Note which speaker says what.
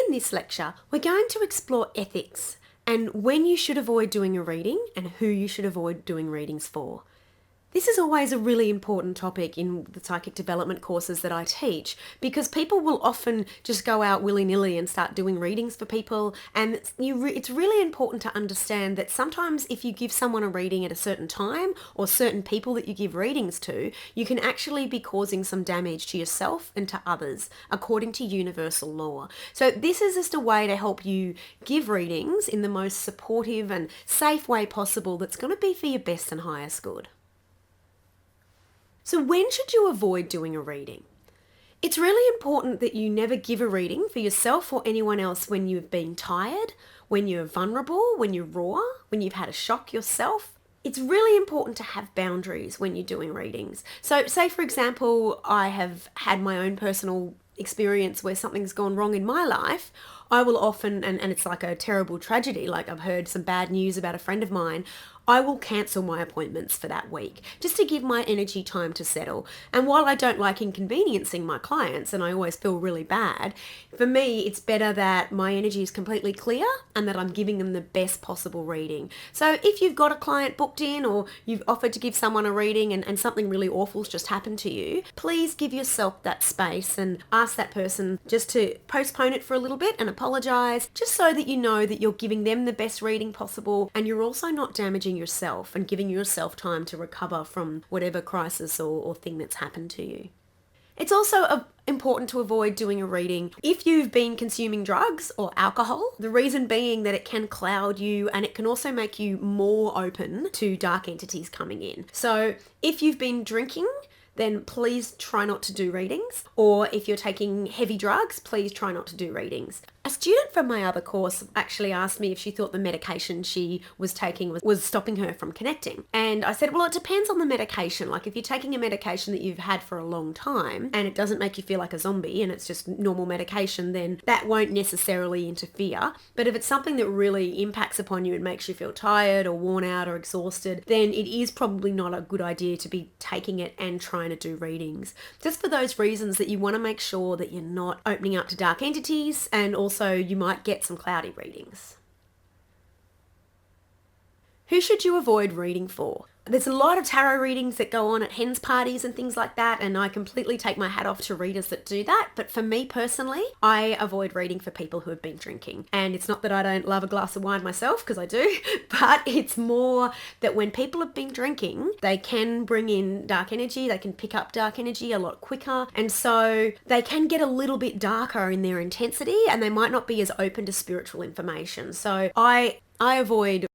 Speaker 1: in this lecture, we're going to explore ethics and when you should avoid doing a reading and who you should avoid doing readings for. This is always a really important topic in the psychic development courses that I teach because people will often just go out willy-nilly and start doing readings for people, and it's really important to understand that sometimes if you give someone a reading at a certain time or certain people that you give readings to, you can actually be causing some damage to yourself and to others according to universal law. So this is just a way to help you give readings in the most supportive and safe way possible that's going to be for your best and highest good. So when should you avoid doing a reading? It's really important that you never give a reading for yourself or anyone else when you've been tired, when you're vulnerable, when you're raw, when you've had a shock yourself. It's really important to have boundaries when you're doing readings. So say, for example, I have had my own personal experience where something's gone wrong in my life. I will often, and it's like a terrible tragedy, like I've heard some bad news about a friend of mine, I will cancel my appointments for that week just to give my energy time to settle. And while I don't like inconveniencing my clients and I always feel really bad, for me it's better that my energy is completely clear and that I'm giving them the best possible reading. So if you've got a client booked in or you've offered to give someone a reading and something really awful's just happened to you, please give yourself that space and ask that person just to postpone it for a little bit and apologize, just so that you know that you're giving them the best reading possible and you're also not damaging yourself and giving yourself time to recover from whatever crisis or thing that's happened to you. It's also important to avoid doing a reading if you've been consuming drugs or alcohol. The reason being that it can cloud you and it can also make you more open to dark entities coming in. So if you've been drinking, then please try not to do readings. Or if you're taking heavy drugs, please try not to do readings. A student from my other course actually asked me if she thought the medication she was taking was stopping her from connecting. And I said, well, it depends on the medication. Like if you're taking a medication that you've had for a long time and it doesn't make you feel like a zombie and it's just normal medication, then that won't necessarily interfere. But if it's something that really impacts upon you and makes you feel tired or worn out or exhausted, then it is probably not a good idea to be taking it and trying to do readings. Just for those reasons that you want to make sure that you're not opening up to dark entities, and also you might get some cloudy readings. Who should you avoid reading for? There's a lot of tarot readings that go on at hens parties and things like that, and I completely take my hat off to readers that do that. But for me personally, I avoid reading for people who have been drinking. And it's not that I don't love a glass of wine myself, because I do, but it's more that when people have been drinking, they can bring in dark energy, they can pick up dark energy a lot quicker, and so they can get a little bit darker in their intensity and they might not be as open to spiritual information. So I avoid